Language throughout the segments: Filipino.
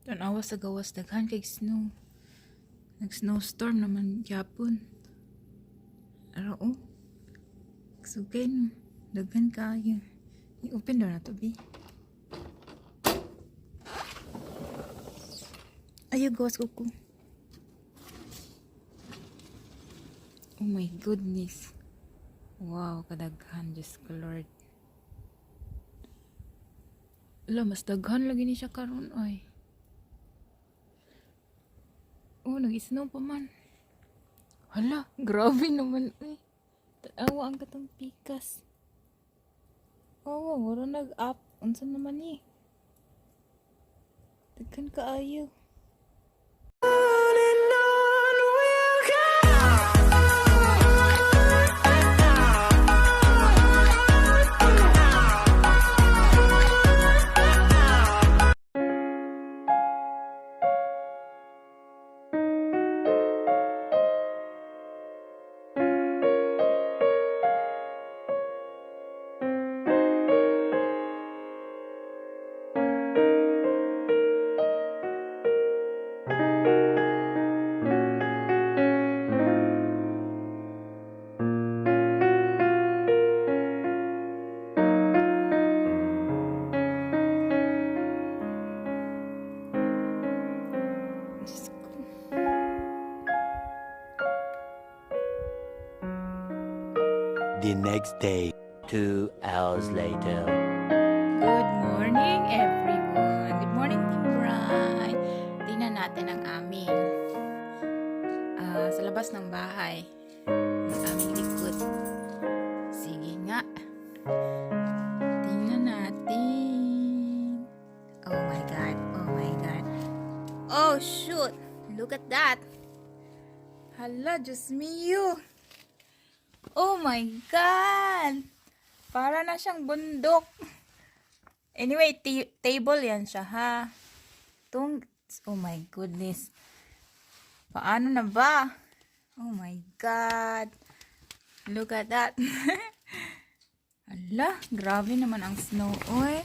Tanawa sa gawas daghan kay snow. Nag-snowstorm naman gyapon. Ara oh. Sugay no. Daghan kaayo. I-open daw na to, bi. Ayaw gawas ko. Oh my goodness. Wow, kadaghan. Diyos ko Lord. Ala, mas daghan lagi ni siya karon ay. Oh, nag-snow pa man. Hala, grabe naman ay. Tanawa ang katong pikas. Oh, wala nag-up. Unsa naman ni? Daghan kaayo. The next day, 2 hours later. Good morning, everyone. Good morning, Team Bri. Tingnan natin ang amin. Sa labas ng bahay. Sa aming likod. Sige nga. Tingnan natin. Oh my God. Oh my God. Oh, shoot. Look at that. Hala, Diyos mio. Oh my God! Para na siyang bundok. Anyway, table yan siya, ha? Oh my goodness. Paano na ba? Oh my God. Look at that. Ala, grabe naman ang snow. Oy.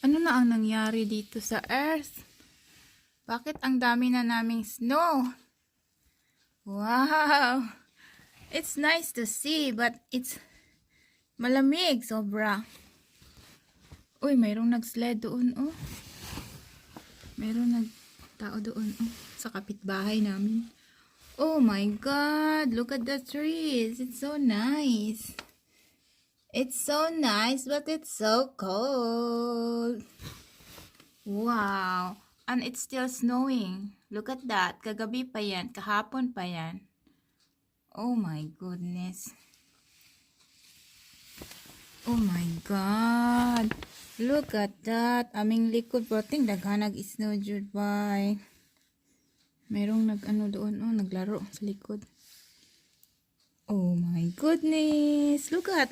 Ano na ang nangyari dito sa Earth? Bakit ang dami na naming snow? Wow! It's nice to see, but it's malamig, sobra. Uy, mayroong nag-sled doon, oh. Mayroong nagtao doon, oh. Sa kapitbahay namin. Oh my God, look at the trees. It's so nice. It's so nice, but it's so cold. Wow. And it's still snowing. Look at that. Kagabi pa yan. Kahapon pa yan. Oh my goodness. Oh my God. Look at that. Aming likod. Proting daghan nag-snow jud bay. Mayroong nag-ano doon. Oh, naglaro sa likod. Oh my goodness. Look at.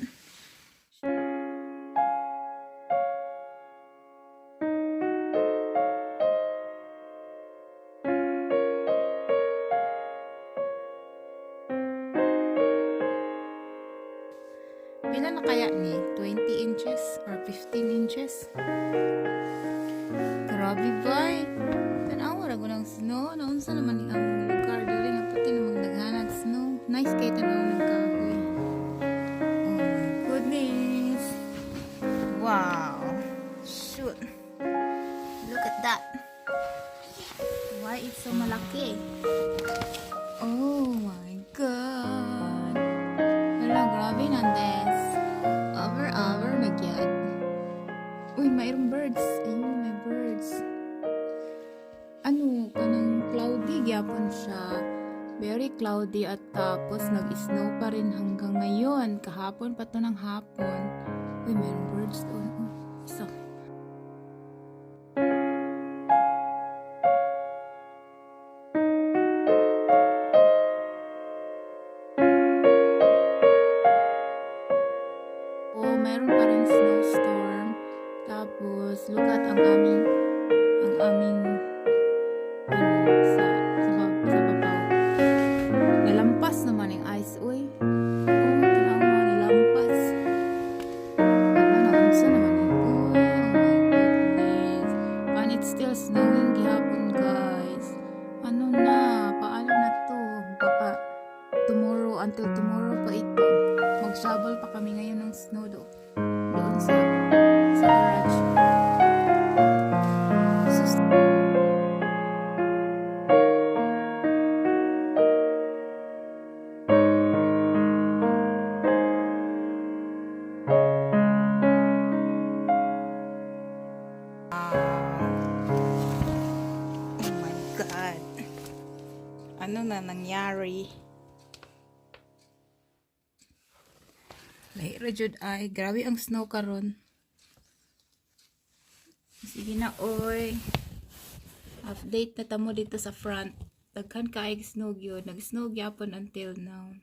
Pila na kaya ni? 20 inches or 15 inches? Grabe ba? Tanawa ra ko ng snow. Naunsa naman ni ang lugar diri nga pati namang daghanag snow. Nice kay tanaw ng kahoy. Oh my goodness. Wow. Shoot. Look at that. Why it's so malaki? Oh my God. Wala, grabe nandes. Hour nagyad. Uy, mayroong birds. Ayun, may birds. Ano, kanang cloudy gyapon siya. Very cloudy at tapos nag-snow pa rin hanggang ngayon. Kahapon pa to ng hapon. Uy, mayroong birds doon. Oh, isa. Meron pa rin snowstorm. Tapos, look at ang aming sa babaw. Nalampas naman yung ice. Uy. Oh, tinawa, nilampas. Ano, naunsa naman yung. Uy, oh my goodness. It's still snowing gihapon, guys. Ano na, paano na to? Baka tomorrow, until tomorrow pa ito. Mag-shovel pa kami ngayon ng snow doon sa garage. Oh my God. Ano na nangyari? Lahira jud ay. Grabe ang snow karon. Sige na, oy. Update na tamo dito sa front. Daghan kaayog snow gyud. Nag-snow gyapon until now.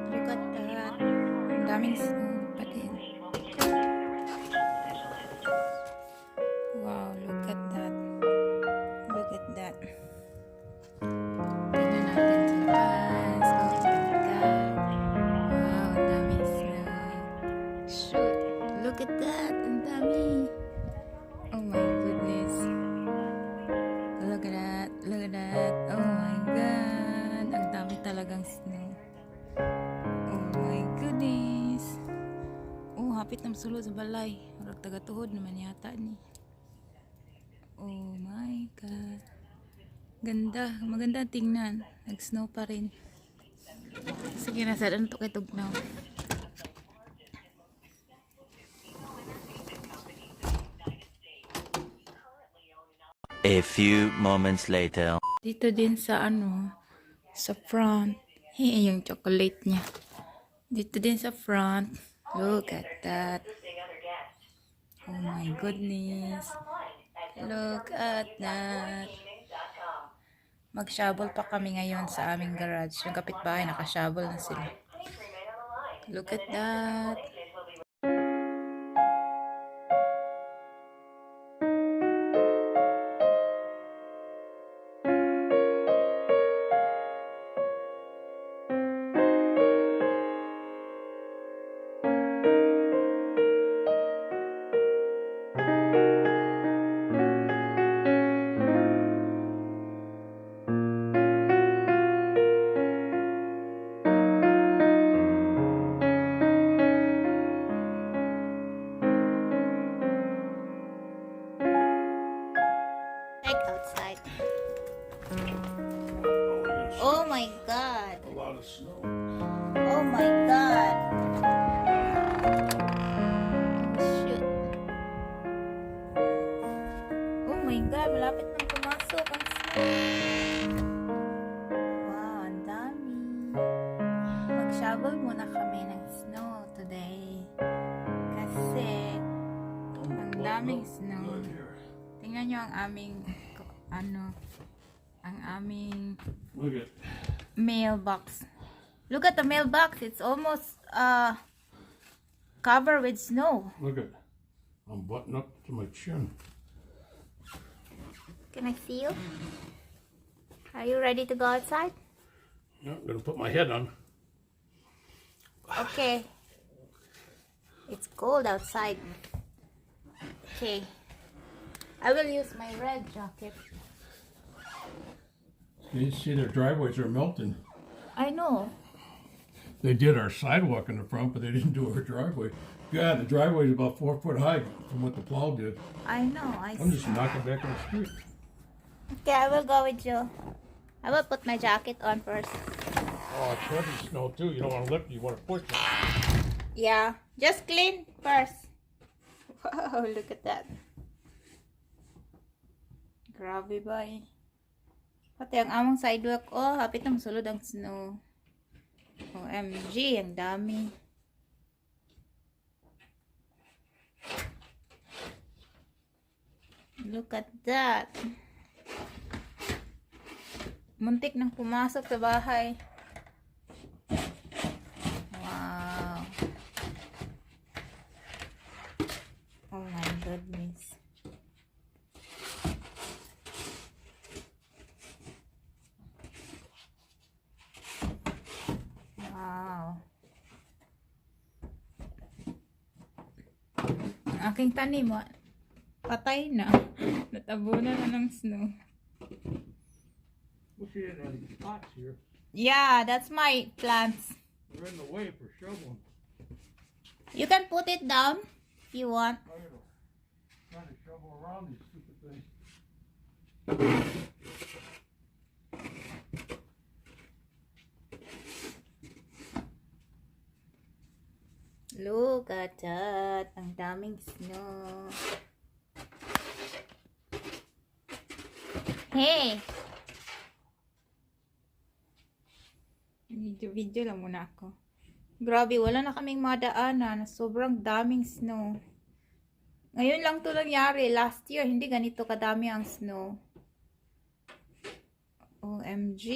Look at that. Ang daming snow pa din. Wow, look at that. Look at that. Tingnan natin sa labas. Oh my God. Wow, ang daming snow. Shoot. Look at that. Ang dami. Oh my goodness. Look at that. Look at that. Oh my God. Ang dami talagang snow. Oh my goodness. Oh, hapit na masulod sa balay. Marag taga-tuhod naman yata ni. Oh my God. Ganda. Maganda tingnan. Nag-snow pa rin. Sige na, saan to kay tugnaw. A few moments later. Dito din sa sa front. Hey, yung chocolate niya. Dito din sa front. Look at that. Oh my goodness. Look at that. Mag-shovel pa kami ngayon sa aming garage. Yung kapitbahay, naka-shovel na sila. Look at that. Outside. Oh my God. A lot of snow. Oh my God. Shoot. Oh my God. Malapit nang pumasok ang snow. Wow, ang dami. Mag-shovel muna kami ng snow today. Kasi ang daming snow. Tingnan nyo ang aming ang aming Look at mailbox. Look at the mailbox. It's almost covered with snow. look at. I'm buttoned up to my chin. Can I see you? Are you ready to go outside? Yeah, I'm gonna put my head on. Okay. It's cold outside. Okay. I will use my red jacket. You see their driveways are melting. I know. They did our sidewalk in the front, but they didn't do our driveway. Yeah, the driveway is about 4 foot high from what the plow did. I know. I'm just knocking back on the street. Okay, I will go with you. I will put my jacket on first. Oh, it's heavy snow too. You don't want to lift it, you want to push it. Yeah. Just clean first. Wow, look at that. Grabe ba eh. Pati ang among sidewalk, oh, hapit na masulod ang snow. OMG, ang dami. Look at that. Muntik nang pumasok sa bahay. Wow. Oh my goodness. Wow. Ang aking tanim, patay na. Natabunan na ng snow. We'll see it on these pots here. Yeah, that's my plants. They're in the way for shoveling. You can put it down if you want. I'm gonna try to shovel around these stupid things. Look at that. Ang daming snow. Hey! Video lang muna ako. Grabe, wala na kaming madaanan. Sobrang daming snow. Ngayon lang to nangyari. Last year, hindi ganito kadami ang snow. OMG.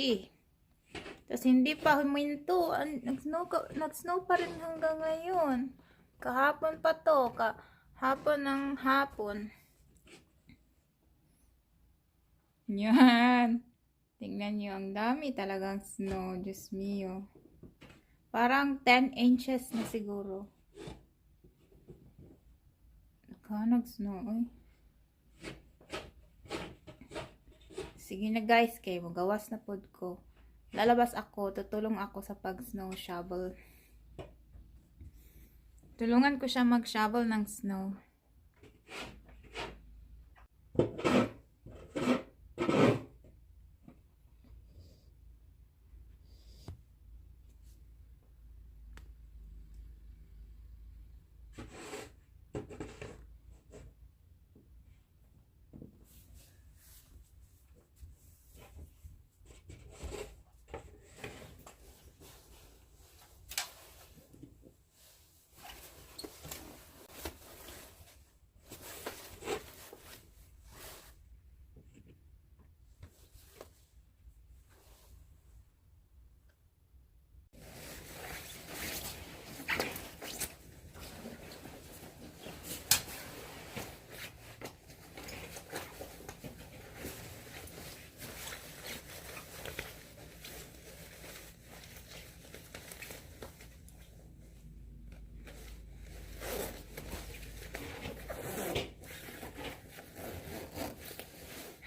Tapos hindi pa huminto. Nag-snow pa rin hanggang ngayon. Kahapon pa to. Kahapon ng hapon. Yan. Tingnan nyo. Ang dami talagang snow. Diyos mio. Parang 10 inches na siguro. Nag-snow. Ay. Sige na guys. Kayo magawas na pod ko. Lalabas ako. Tutulong ako sa pag-snow shovel. Tulungan ko siya mag-shovel ng snow.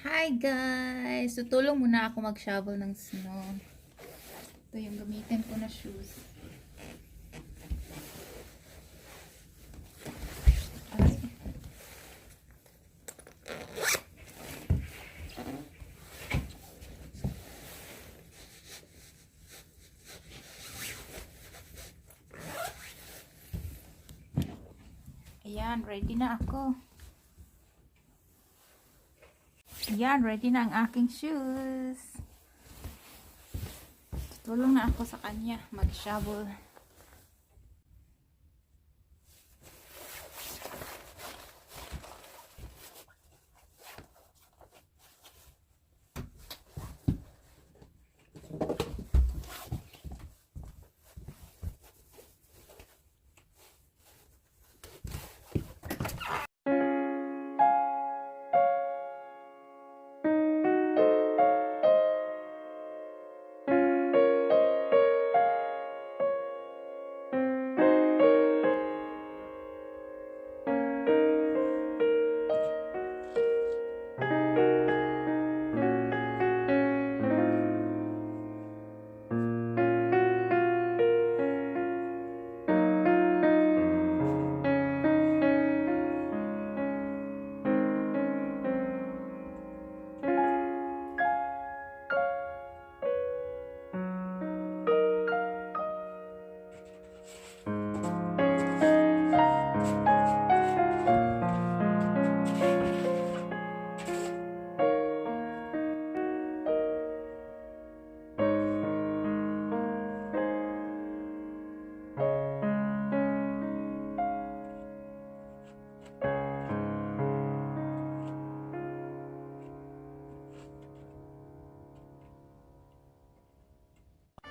Hi guys! Tutulong muna ako mag-shovel ng snow. Ito yung gamitin ko na shoes. Ayan, ready na ako. Yan, ready na ang aking shoes. Tulong na ako sa kanya mag-shovel.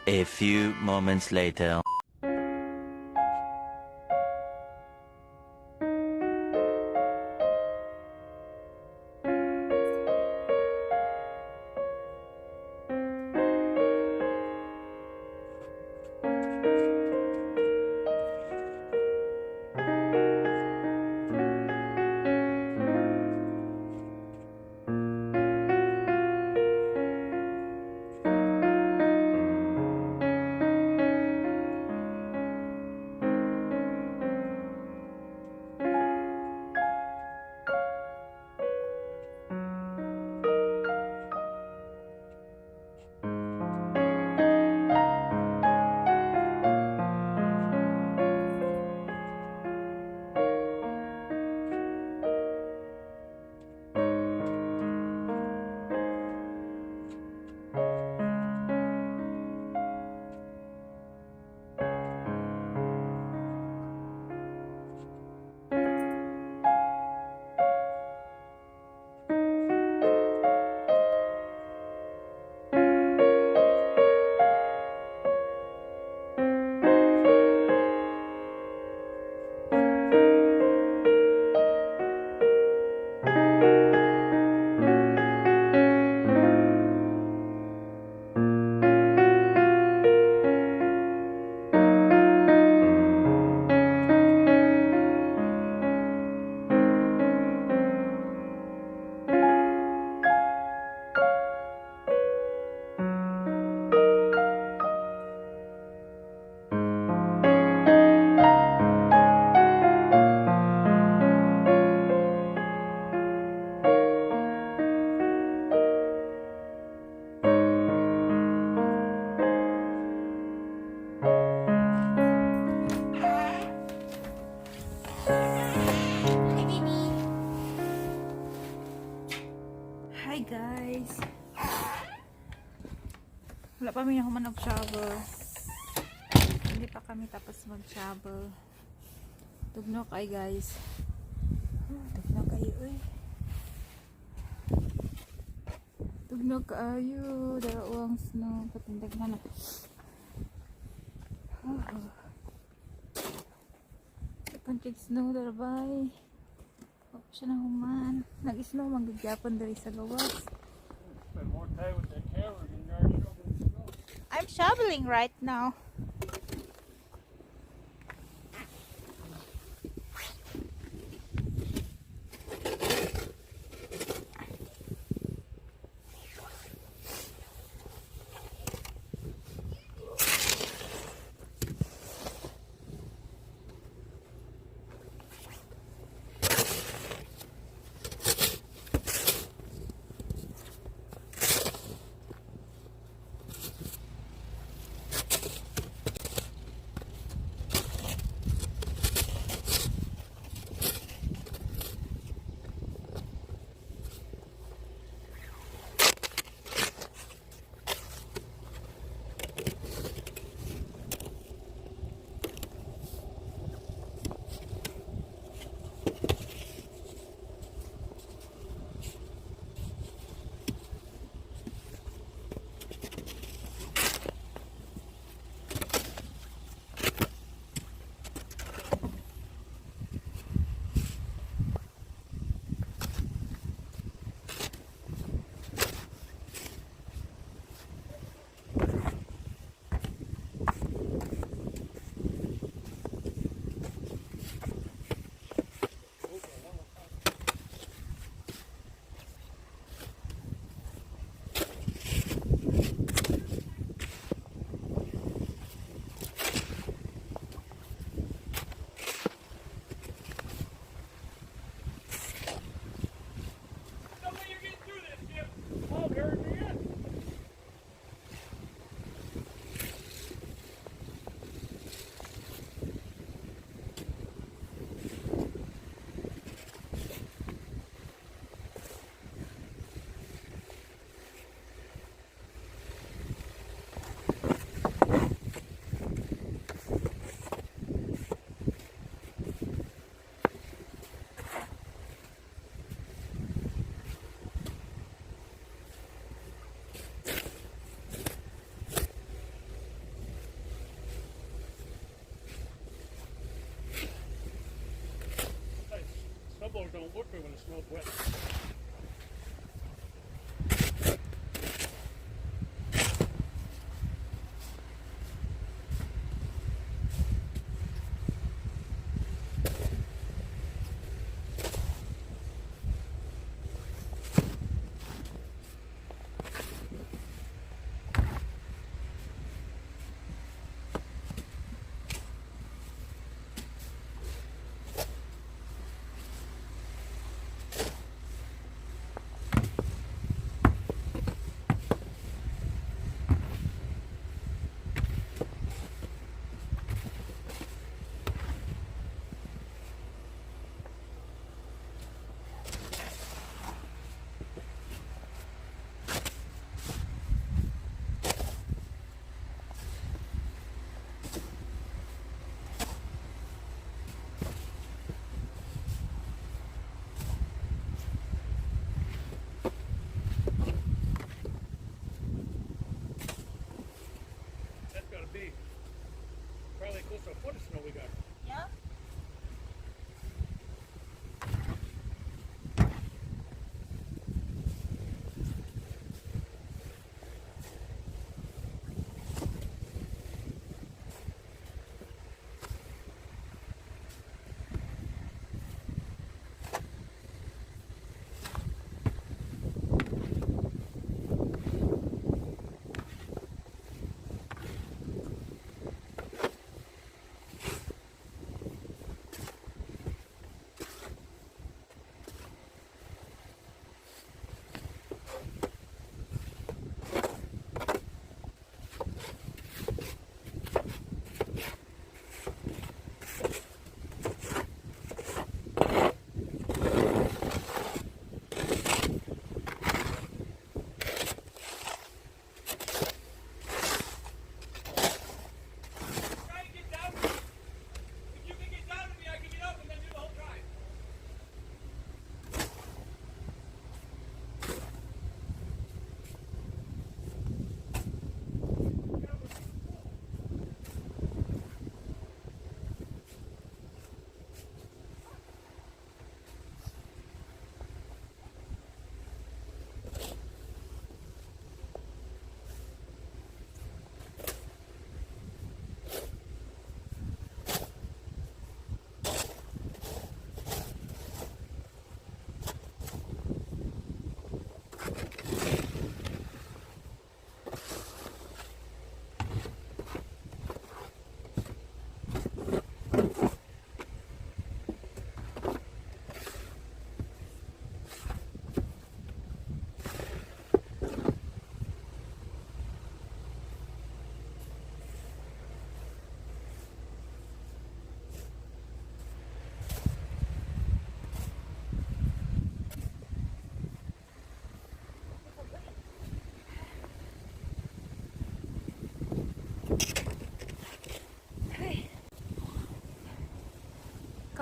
A few moments later. Hi guys. Wala pa kami naman nag-shower. Hindi pa kami tapos mag-shower. Tugno kay guys. Tugno kayo eh. Tugno kayo. Darawang snow. Patindag na na. Pancake snow darabay. Huwag siya na human. Nag-snow manggagyapan dari sa gawas. Spend more time with that camera than you are shoveling snow. I'm shoveling right now.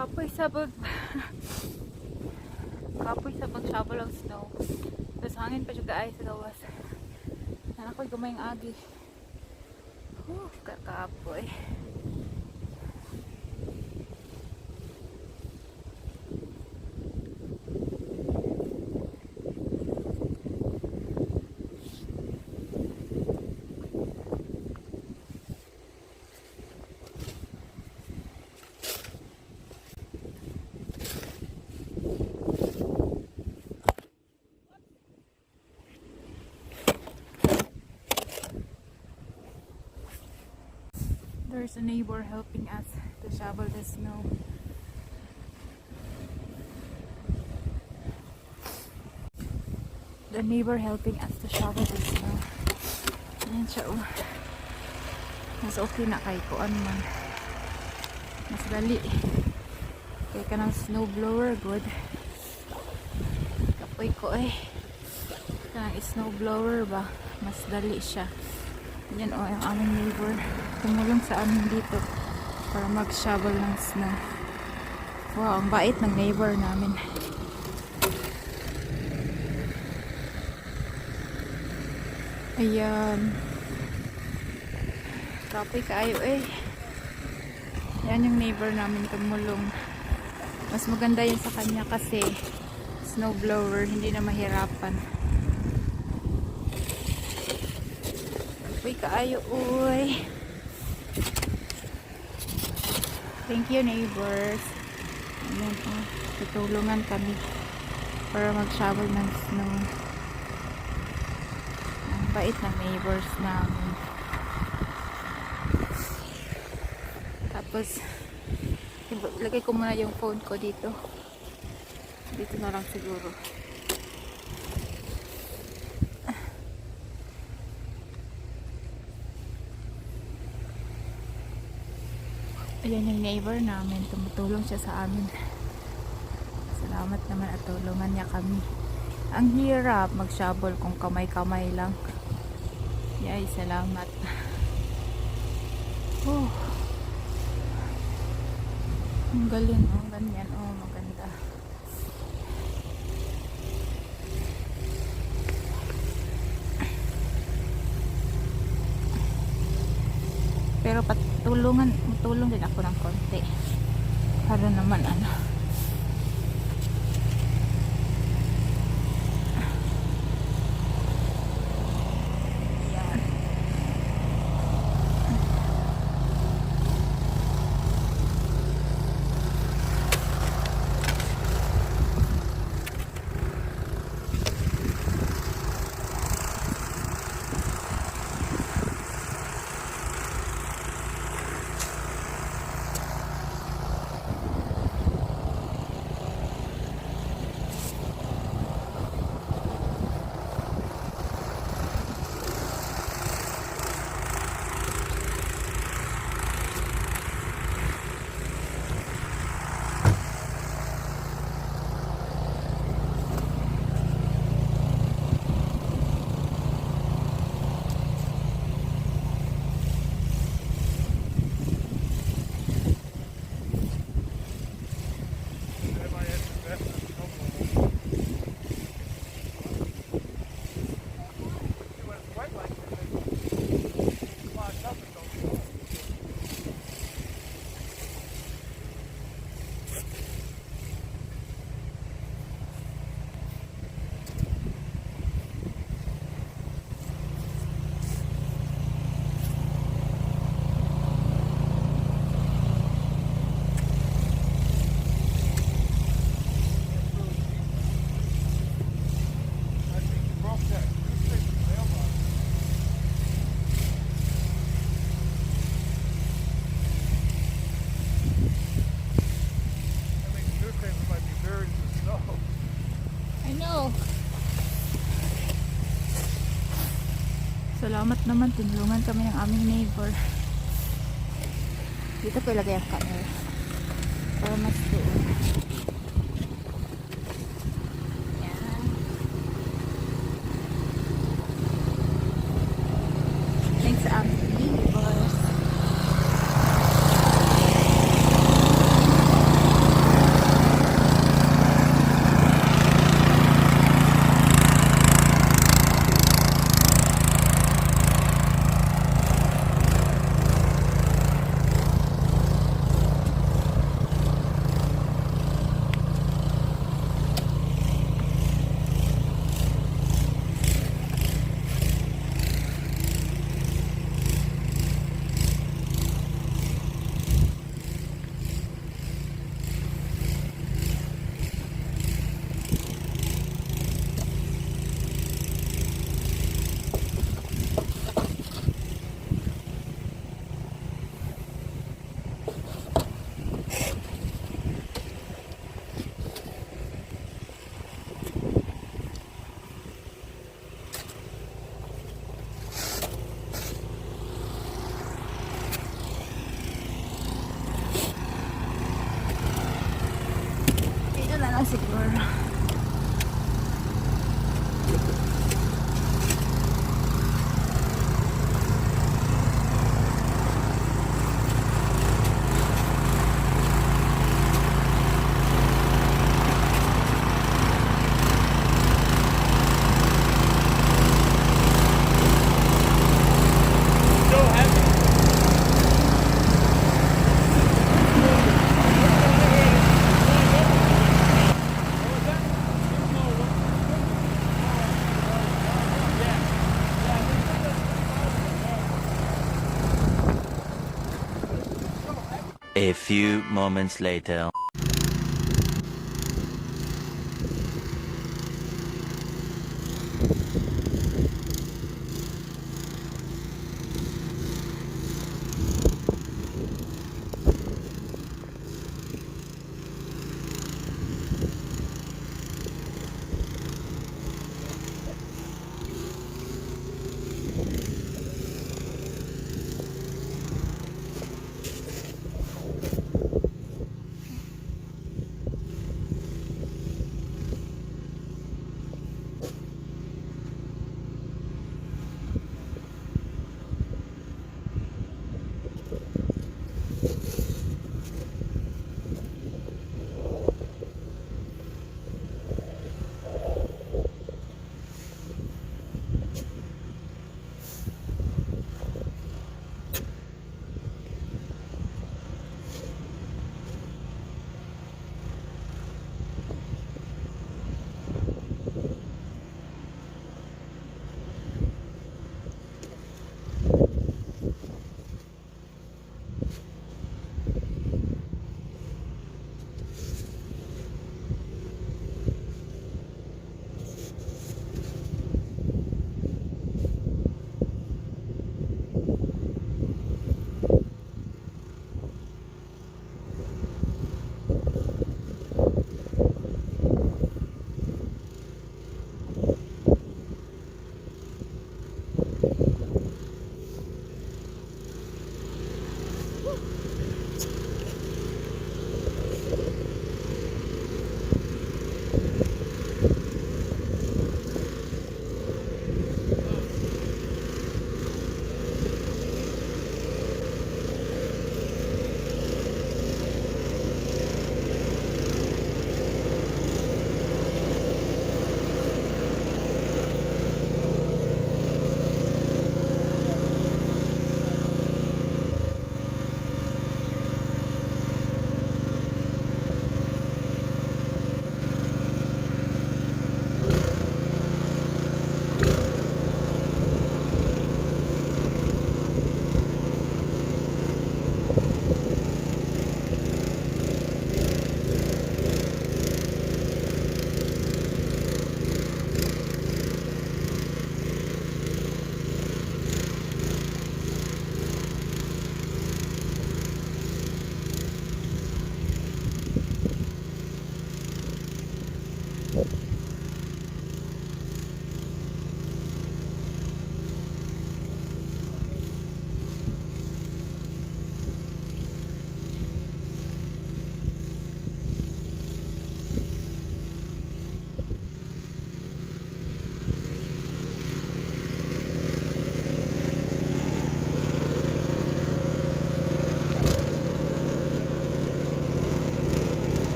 Kapoy sabag kapoy sabag shovel ang snow. Tapos hangin pa juga ay sa gawas. Anak ko'y gumayang agi. Kakapoy. There's a neighbor helping us to shovel the snow. The neighbor helping us to shovel the snow. Ayan siya oh. Mas okay na kay kuan man. Mas dali. Kaya ka ng snow blower good. Kapoy ko eh. Kanang snow blower ba? Mas dali siya. Yan o, yung aming neighbor tumulong sa amin dito para mag-shovel ng snow. Wow, ang bait ng neighbor namin. Ayan. Kapoy kaayo eh. Yan yung neighbor namin tumulong. Mas maganda yun sa kanya kasi snow blower, hindi na mahirapan. Uy, kaayo, uy. Thank you, neighbors. Ayan, oh. Tutulungan kami para mag-shovel ng snow. Ang bait ng neighbors namin. Tapos, lagay ko muna yung phone ko dito. Dito na lang siguro. Ayan yung neighbor namin, tumutulong siya sa amin. Salamat naman at tulungan niya kami. Ang hirap mag-shovel kung kamay-kamay lang. Yay, salamat. Oh. Ang galing, oh, ganyan, oh, maganda. Pero tulong din ako ng konti para naman ano. Ayan. Salamat naman, tinulungan kami ng aming neighbor. Dito ko ilagay ang camera para mas doon. Yan. Thanks sa aming neighbors. A few moments later.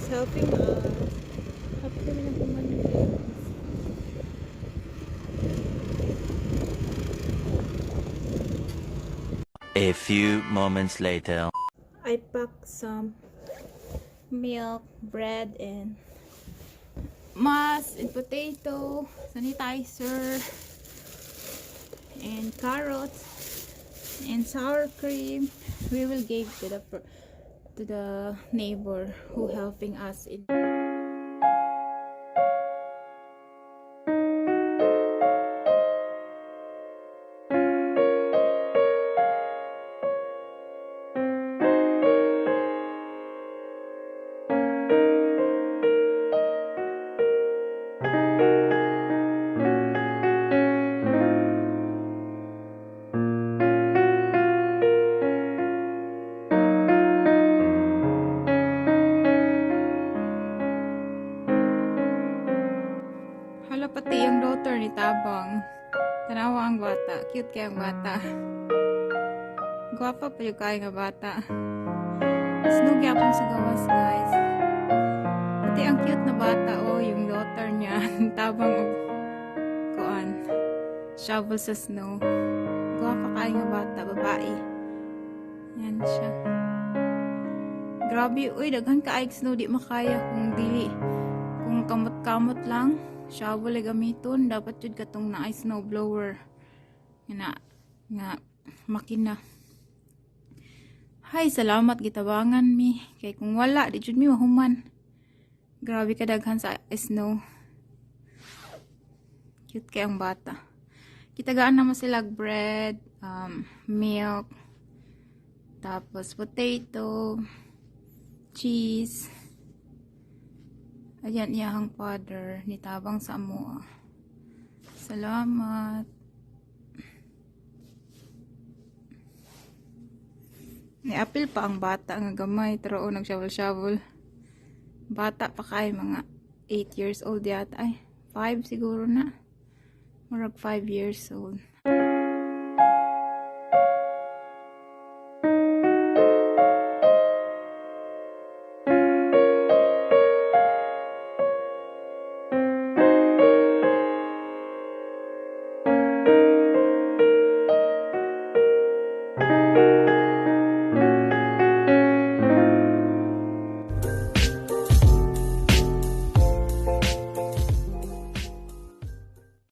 helping us. Happy kami ng human beings. A few moments later. I packed some milk, bread, and mask, and potato, sanitizer, and carrots, and sour cream. We will give to the neighbor who helping us in. Hala, pati yung daughter ni Tabang. Tanawa ang bata. Cute kaya ang bata. Gwapa pa yung kaya nga bata. Snug yapon sa gawas, guys. Pati ang cute na bata, oh, yung daughter niya. Tabang og kuan. Shovel sa snow. Gwapa kaya nga bata, babae. Yan siya. Grabe, uy, daghan kaayog snow, di makaya kung dili. Kung kamot-kamot lang, shovel ay gamiton, dapat yun katong na snow blower nga makina. Hay, salamat gitabangan mi, kay kung wala di jud mi mahuman. Grabe kadaghan sa snow. Cute kay ang bata. Kitagaan naman sila bread, milk, tapos potato, cheese. Ayan, iyahang father ni Tabang sa amoa. Salamat. Ni-apil pa ang bata nga gamay. Taro, nag-shovel-shovel. Bata pa kay mga 8 years old yata. Ay, 5 siguro na. Murag 5 years old.